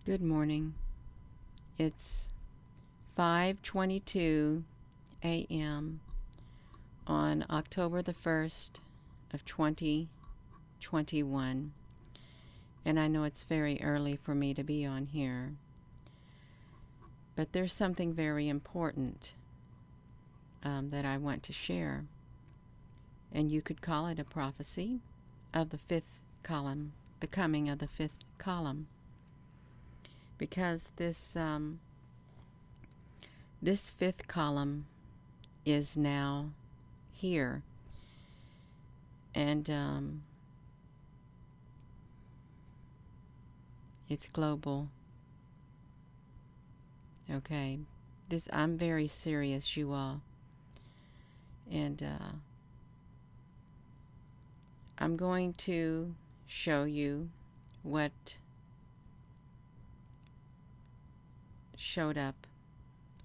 Good morning. It's 5:22 a.m. on October the 1st of 2021. And I know it's very early for me to be on here, but there's something very important that I want to share. And you could call it a prophecy of the fifth column, the coming of the fifth column. Because this fifth column is now here, and it's global. Okay, I'm very serious, you all, and I'm going to show you what showed up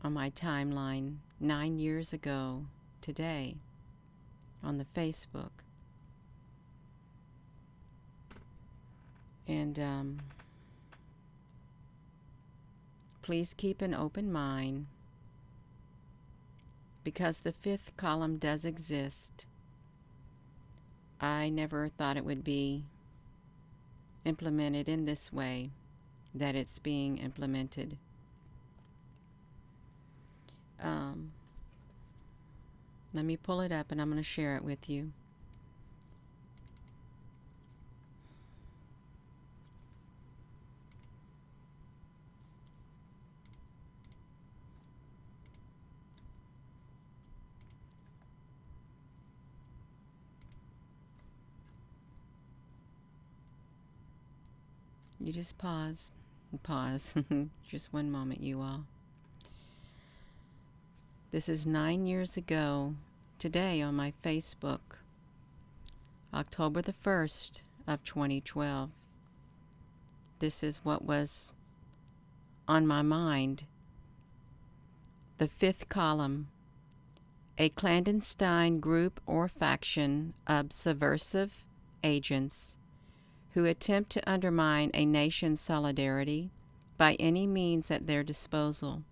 on my timeline 9 years ago today on the Facebook. And please keep an open mind, because the fifth column does exist. I never thought it would be implemented in this way that it's being implemented. Let me pull it up and I'm going to share it with you. You just pause. Just one moment, you all. This is 9 years ago today on my Facebook, October the 1st of 2012. This is what was on my mind. The fifth column, a clandestine group or faction of subversive agents who attempt to undermine a nation's solidarity by any means at their disposal.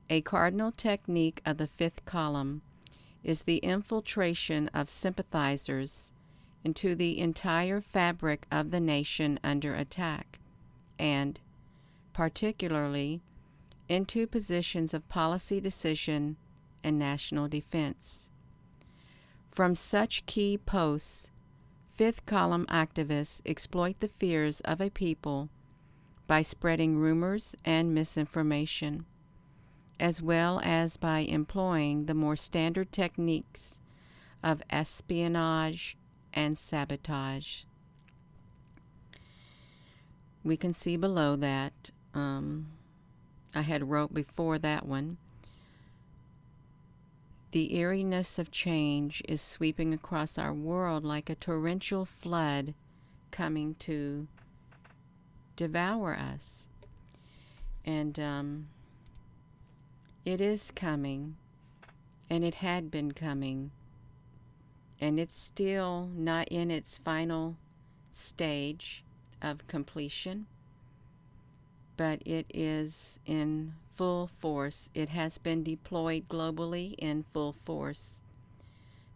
A cardinal technique of the fifth column is the infiltration of sympathizers into the entire fabric of the nation under attack, and, particularly, into positions of policy decision and national defense. From such key posts, fifth column activists exploit the fears of a people by spreading rumors and misinformation, as well as by employing the more standard techniques of espionage and sabotage. We can see below that, I had wrote before that one, the eeriness of change is sweeping across our world like a torrential flood coming to devour us. And it is coming, and it had been coming, and it's still not in its final stage of completion, but it is in full force. It has been deployed globally in full force,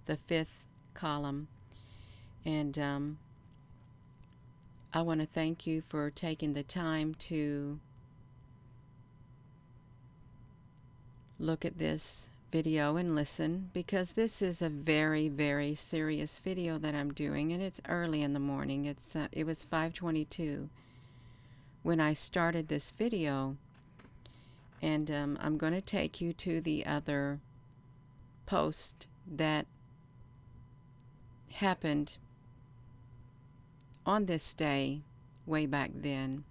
the fifth column. And I want to thank you for taking the time to look at this video and listen, because this is a very, very serious video that I'm doing, and it's early in the morning. It was 5:22 when I started this video, and I'm going to take you to the other post that happened on this day way back then.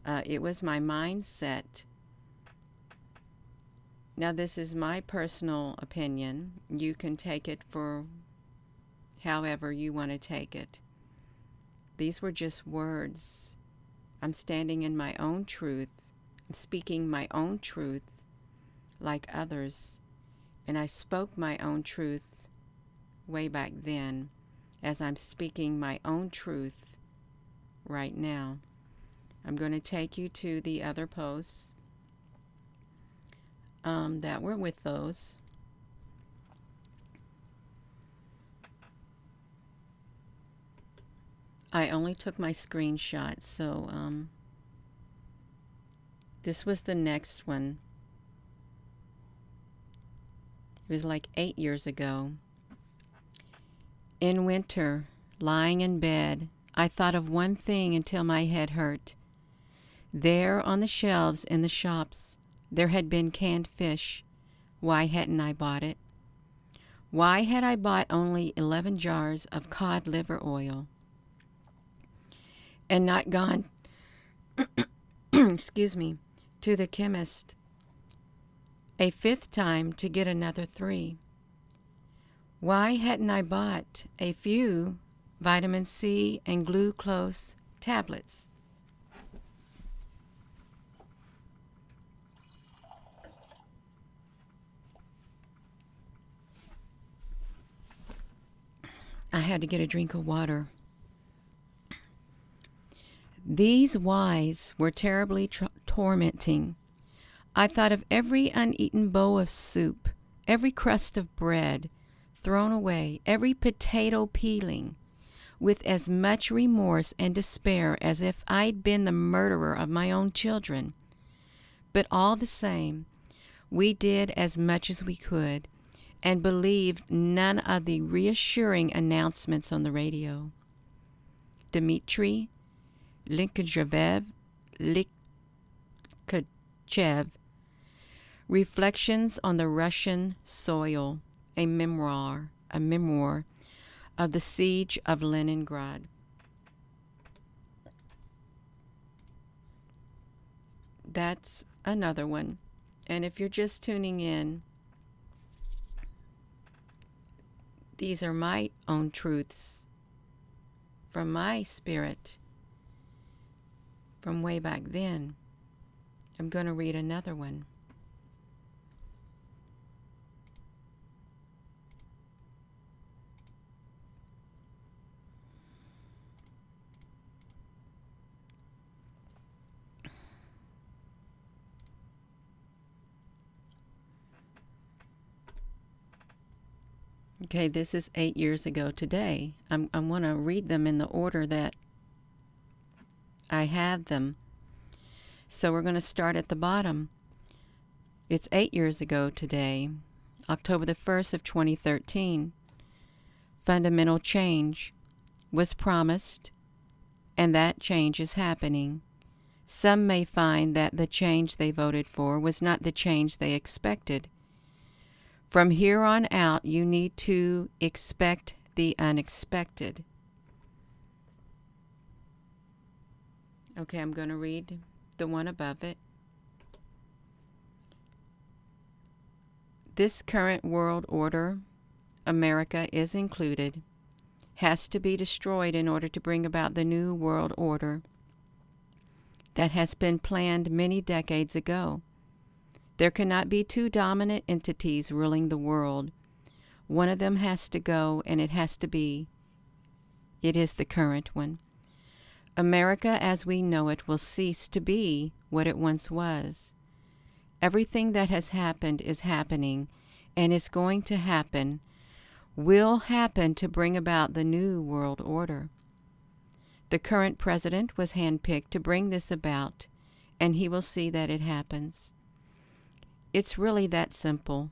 It was my mindset. Now, this is my personal opinion. You can take it for however you want to take it. These were just words. I'm standing in my own truth. I'm speaking my own truth like others. And I spoke my own truth way back then, as I'm speaking my own truth right now. I'm going to take you to the other posts that were with those. I only took my screenshots, so this was the next one. It was like 8 years ago. In winter, lying in bed, I thought of one thing until my head hurt. There on the shelves in the shops, there had been canned fish. Why hadn't I bought it? Why had I bought only 11 jars of cod liver oil and not gone, excuse me, to the chemist a fifth time to get another 3? Why hadn't I bought a few vitamin C and glucose tablets? I had to get a drink of water. These whys were terribly tormenting. I thought of every uneaten bowl of soup, every crust of bread thrown away, every potato peeling, with as much remorse and despair as if I'd been the murderer of my own children. But all the same, we did as much as we could, and believed none of the reassuring announcements on the radio. Dmitry Likachev, Reflections on the Russian Soil, a memoir of the siege of Leningrad. That's another one. And if you're just tuning in, these are my own truths from my spirit from way back then. I'm going to read another one. Okay, this is 8 years ago today. I want to read them in the order that I have them. So we're going to start at the bottom. It's 8 years ago today, October the 1st of 2013. Fundamental change was promised, and that change is happening. Some may find that the change they voted for was not the change they expected. From here on out, you need to expect the unexpected. Okay, I'm going to read the one above it. This current world order, America is included, has to be destroyed in order to bring about the new world order that has been planned many decades ago. There cannot be two dominant entities ruling the world. One of them has to go, and it is the current one. America as we know it will cease to be what it once was. Everything that has happened is happening and is going to happen, will happen to bring about the new world order. The current president was handpicked to bring this about, and he will see that it happens. It's really that simple.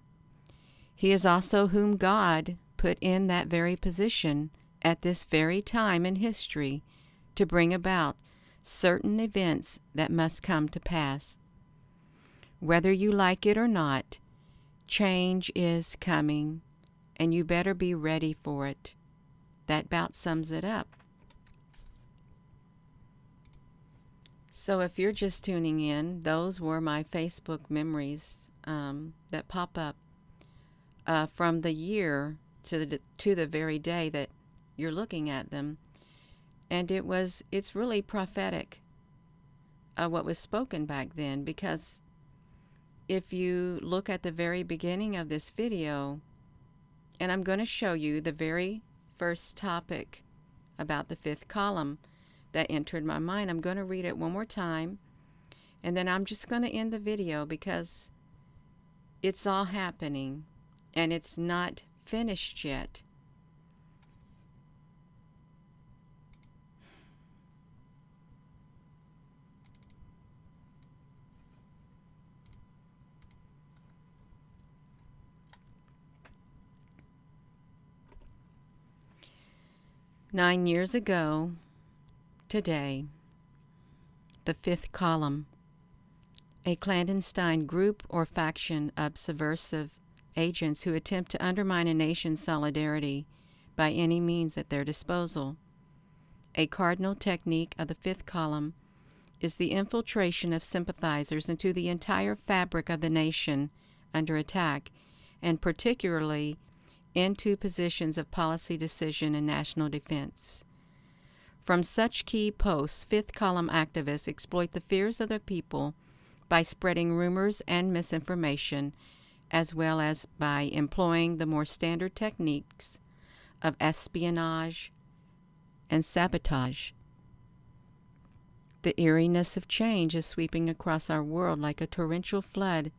He is also whom God put in that very position at this very time in history to bring about certain events that must come to pass. Whether you like it or not, change is coming, and you better be ready for it. That about sums it up. So if you're just tuning in, those were my Facebook memories that pop up from the year to the very day that you're looking at them. And it's really prophetic what was spoken back then, because if you look at the very beginning of this video, and I'm going to show you the very first topic about the fifth column, that entered my mind. I'm going to read it one more time, and then I'm just going to end the video because it's all happening and it's not finished yet. "9 years ago, today, the fifth column, a clandestine group or faction of subversive agents who attempt to undermine a nation's solidarity by any means at their disposal. A cardinal technique of the fifth column is the infiltration of sympathizers into the entire fabric of the nation under attack, and particularly into positions of policy decision and national defense. From such key posts, fifth column activists exploit the fears of the people by spreading rumors and misinformation, as well as by employing the more standard techniques of espionage and sabotage. The eeriness of change is sweeping across our world like a torrential flood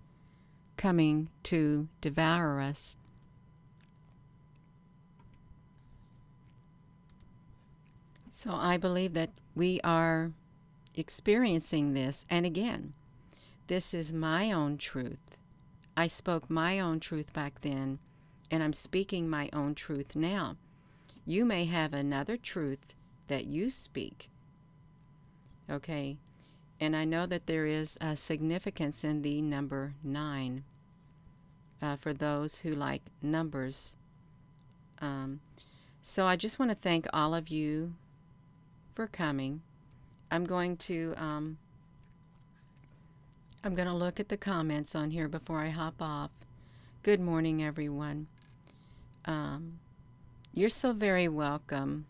coming to devour us. So I believe that we are experiencing this, and again, this is my own truth. I spoke my own truth back then, and I'm speaking my own truth now. You may have another truth that you speak, okay? And I know that there is a significance in the number 9 for those who like numbers. So I just want to thank all of you for coming. I'm going to look at the comments on here before I hop off. Good morning, everyone. You're so very welcome.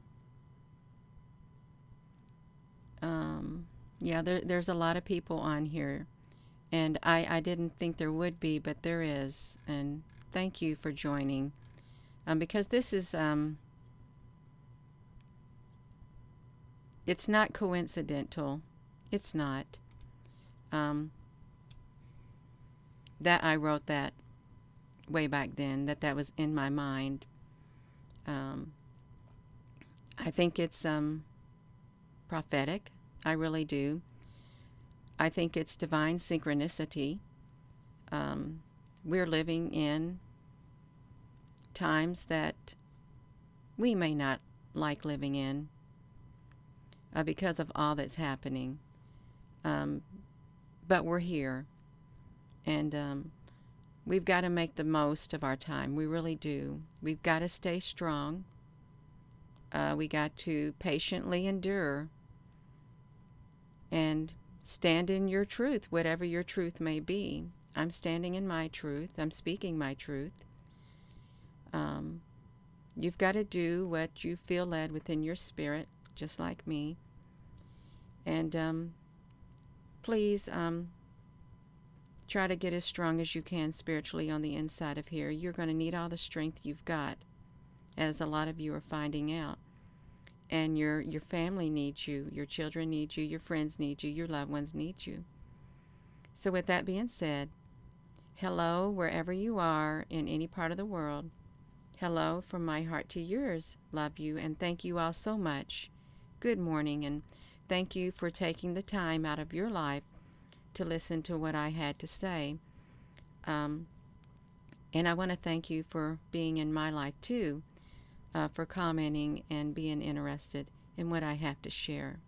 Yeah, there's a lot of people on here, and I didn't think there would be, but there is, and thank you for joining, because this is it's not coincidental. It's not. That I wrote that way back then, that was in my mind. I think it's prophetic. I really do. I think it's divine synchronicity. We're living in times that we may not like living in because of all that's happening. But we're here, and we've got to make the most of our time. We really do. We've got to stay strong. We got to patiently endure and stand in your truth, whatever your truth may be. I'm standing in my truth. I'm speaking my truth. You've got to do what you feel led within your spirit, just like me. And please try to get as strong as you can spiritually on the inside of here. You're going to need all the strength you've got, as a lot of you are finding out. And your family needs you, your children need you, your friends need you, your loved ones need you. So with that being said, hello wherever you are in any part of the world. Hello from my heart to yours. Love you, and thank you all so much. Good morning, and thank you for taking the time out of your life to listen to what I had to say. And I want to thank you for being in my life too, for commenting and being interested in what I have to share.